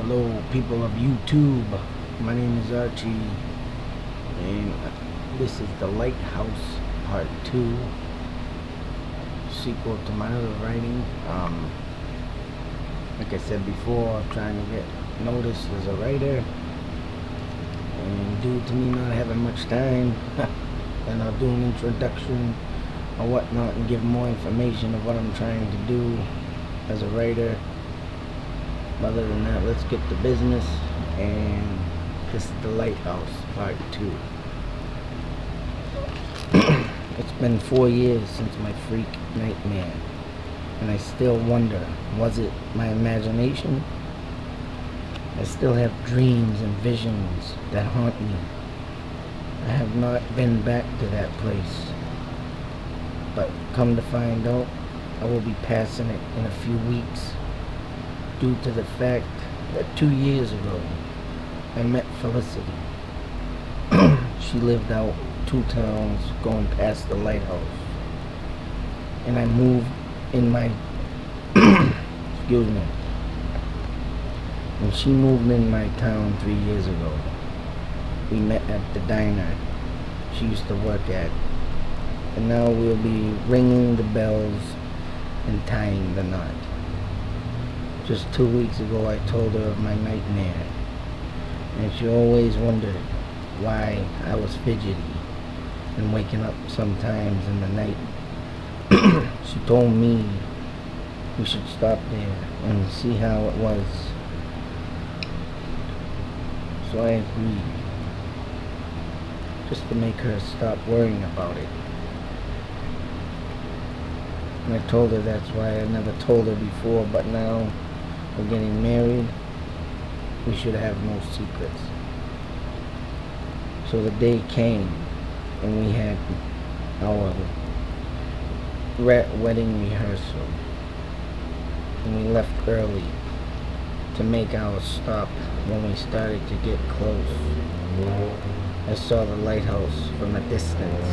Hello, people of YouTube. My name is Archie, and this is the Lighthouse Part 2, sequel to my other writing. Like I said before, I'm trying to get noticed as a writer, and due to me not having much time, then I'll do an introduction or whatnot and give more information of what I'm trying to do as a writer. Other than that, let's get to business, and this is the Lighthouse Part 2. It's been 4 years since my freak nightmare, and I still wonder, was it my imagination? I still have dreams and visions that haunt me. I have not been back to that place, but come to find out, I will be passing it in a few weeks, due to the fact that 2 years ago I met Felicity. She lived out 2 towns going past the lighthouse, and I moved in my excuse me, and she moved in my town 3 years ago. We met at the diner she used to work at, and now we'll be ringing the bells and tying the knot. Just 2 weeks ago, I told her of my nightmare, and she always wondered why I was fidgety and waking up sometimes in the night. She told me we should stop there and see how it was. So I agreed, just to make her stop worrying about it. And I told her that's why I never told her before, but now we're getting married, we should have no secrets. So the day came, and we had our wedding rehearsal, and we left early to make our stop. When we started to get close, I saw the lighthouse from a distance,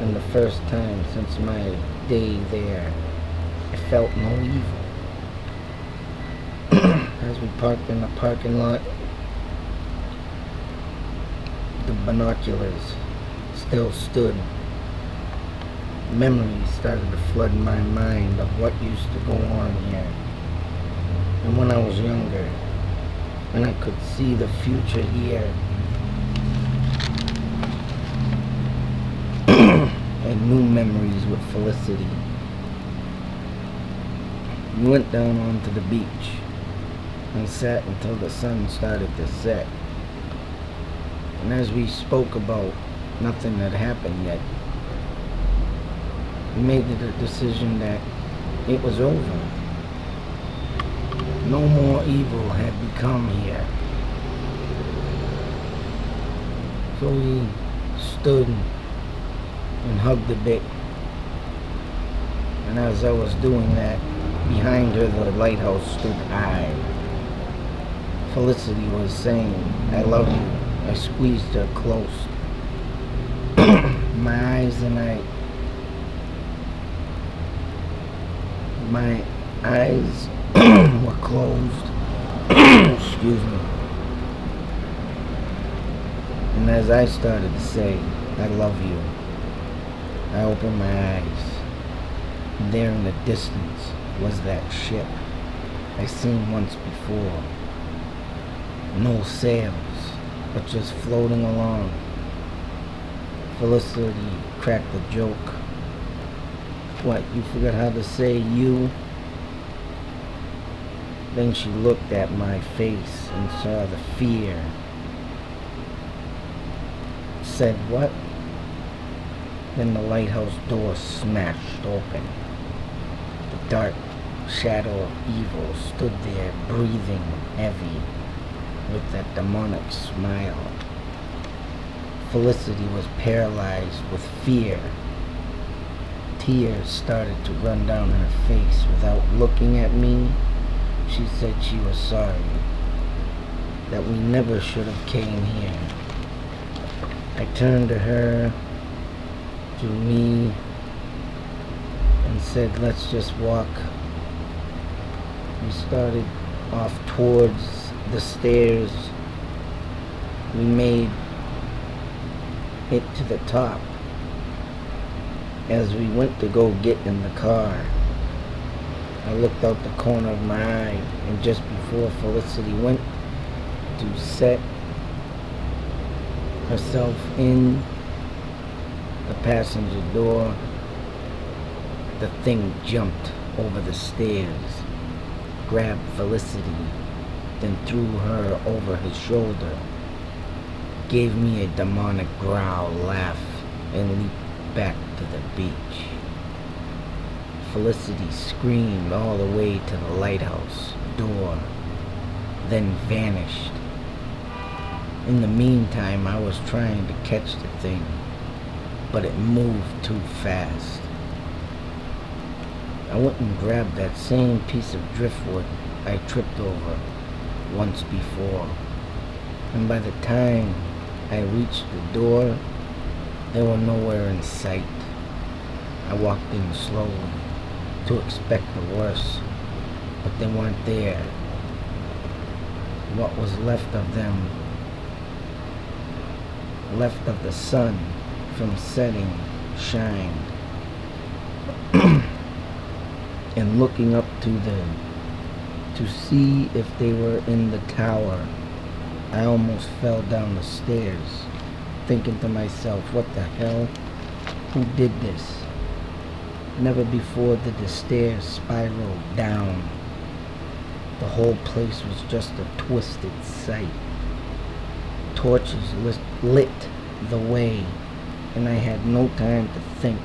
and the first time since my day there, I felt no evil. As we parked in the parking lot, the binoculars still stood. Memories started to flood my mind of what used to go on here. And when I was younger, and I could see the future here, and new memories with Felicity. We went down onto the beach and sat until the sun started to set. And as we spoke about nothing had happened yet, we made the decision that it was over. No more evil had become here. So we stood and hugged a bit. And as I was doing that, behind her the lighthouse stood I. Felicity was saying, "I love you." I squeezed her close. My eyes were closed. Excuse me. And as I started to say, "I love you," I opened my eyes. And there in the distance was that ship I seen once before. No sails, but just floating along. Felicity cracked a joke. "What, you forgot how to say you?" Then she looked at my face and saw the fear. Said, "What?" Then the lighthouse door smashed open. The dark shadow of evil stood there, breathing heavy, with that demonic smile. Felicity was paralyzed with fear. Tears started to run down her face. Without looking at me, she said she was sorry, that we never should have came here. I turned to her, to me, and said, "Let's just walk." We started off towards the stairs. We made it to the top. As we went to go get in the car, I looked out the corner of my eye, and just before Felicity went to set herself in the passenger door, the thing jumped over the stairs, grabbed Felicity, then threw her over his shoulder, gave me a demonic growl, laugh, and leaped back to the beach. Felicity screamed all the way to the lighthouse door, then vanished. In the meantime, I was trying to catch the thing, but it moved too fast. I went and grabbed that same piece of driftwood I tripped over once before, and by the time I reached the door, they were nowhere in sight. I walked in slowly to expect the worst, but they weren't there. What was left of them, left of the sun from setting, shined. And looking up to them to see if they were in the tower, I almost fell down the stairs, thinking to myself, what the hell? Who did this? Never before did the stairs spiral down. The whole place was just a twisted sight. Torches lit the way, and I had no time to think.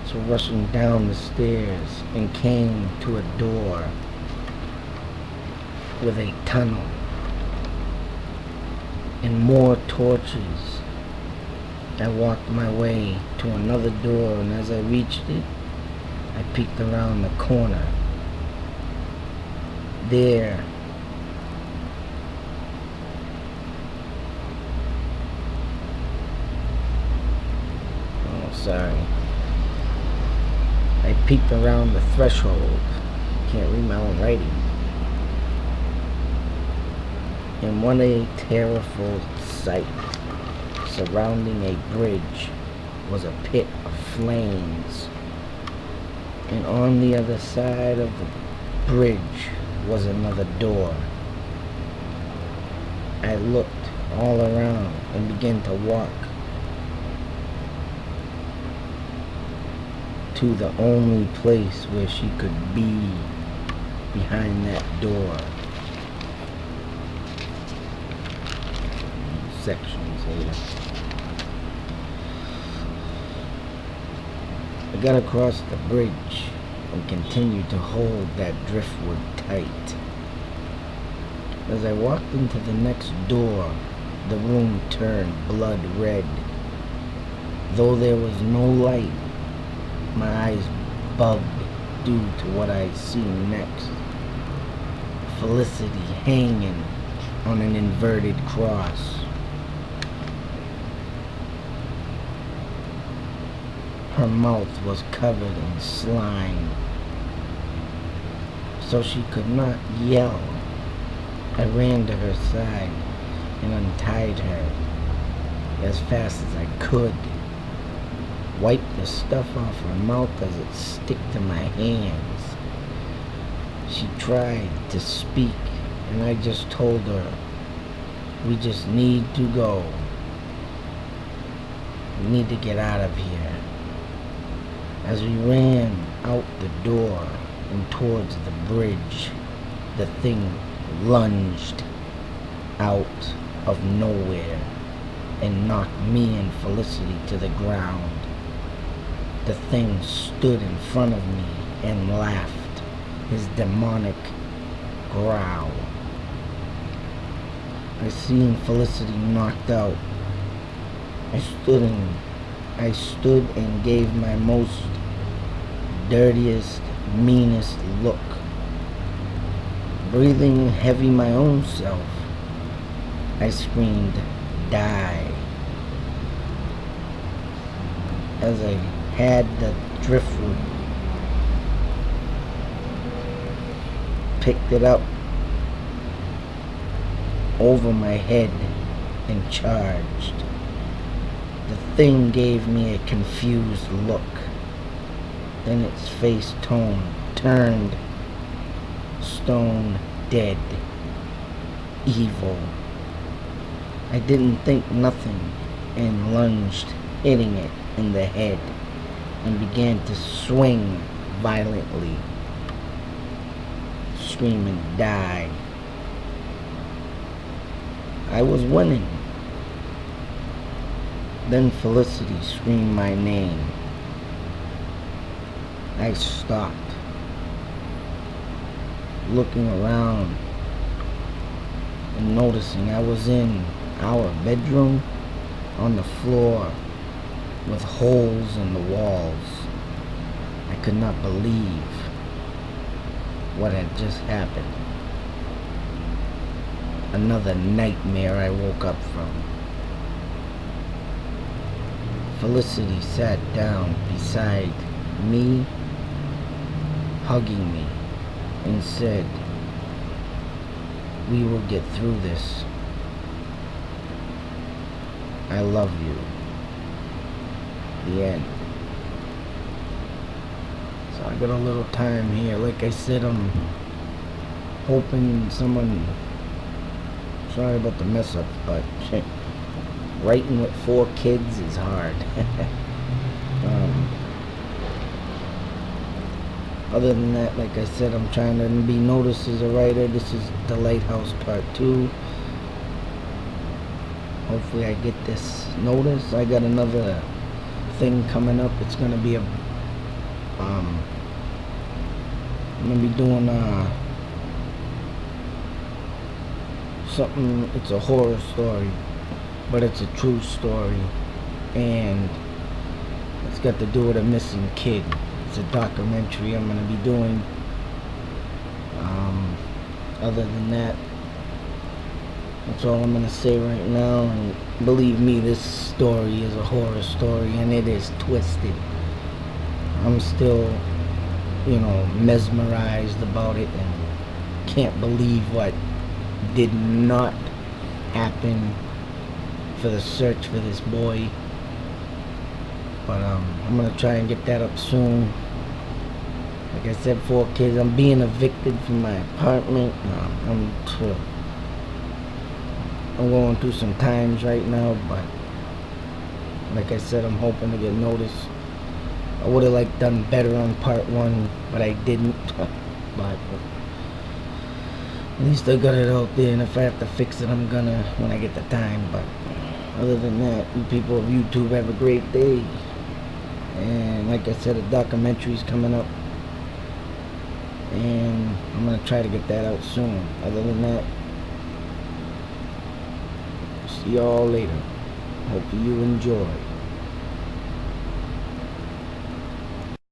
So rushing down the stairs and came to a door with a tunnel and more torches. I walked my way to another door, and as I reached it, I peeked around the corner. There, sorry. I peeked around the threshold. Can't read my own writing. And what a terrible sight. Surrounding a bridge was a pit of flames. And on the other side of the bridge was another door. I looked all around and began to walk to the only place where she could be, behind that door. Sections here. I got across the bridge and continued to hold that driftwood tight. As I walked into the next door, the room turned blood red. Though there was no light, my eyes bugged due to what I'd seen next. Felicity hanging on an inverted cross. Her mouth was covered in slime, so she could not yell. I ran to her side and untied her as fast as I could. Wiped the stuff off her mouth as it stick to my hands. She tried to speak, and I just told her, we just need to go. We need to get out of here. As we ran out the door and towards the bridge, the thing lunged out of nowhere and knocked me and Felicity to the ground. The thing stood in front of me and laughed, his demonic growl. I seen Felicity knocked out. I stood and gave my most dirtiest, meanest look. Breathing heavy my own self, I screamed, die. As I had the driftwood picked it up over my head and charged. The thing gave me a confused look. Then its face turned stone dead, evil. I didn't think nothing and lunged, hitting it in the head, and began to swing violently, screaming, "Die." I was winning. Then Felicity screamed my name. I stopped, looking around and noticing I was in our bedroom on the floor with holes in the walls. I could not believe what had just happened. Another nightmare I woke up from. Felicity sat down beside me, hugging me, and said, "We will get through this. I love you." The end. So I got a little time here. Like I said, I'm hoping someone, sorry about the mess up, but writing with 4 kids is hard. Other than that, like I said, I'm trying to be noticed as a writer. This is The Lighthouse Part 2. Hopefully I get this notice. I got another thing coming up. It's gonna be I'm gonna be doing something. It's a horror story, but it's a true story, and it's got to do with a missing kid. It's a documentary I'm gonna be doing. Other than that, that's all I'm gonna say right now. And believe me, this story is a horror story, and it is twisted. I'm still, mesmerized about it, and can't believe what did not happen for the search for this boy. But I'm gonna try and get that up soon. Like I said, 4 kids. I'm being evicted from my apartment. I'm going through some times right now, but like I said, I'm hoping to get noticed. I would have done better on part 1, but I didn't. But at least I got it out there, and if I have to fix it, I'm gonna when I get the time. But other than that, you people of YouTube have a great day. And like I said, a documentary's coming up, and I'm gonna try to get that out soon. Other than that, see y'all later. Hope you enjoy.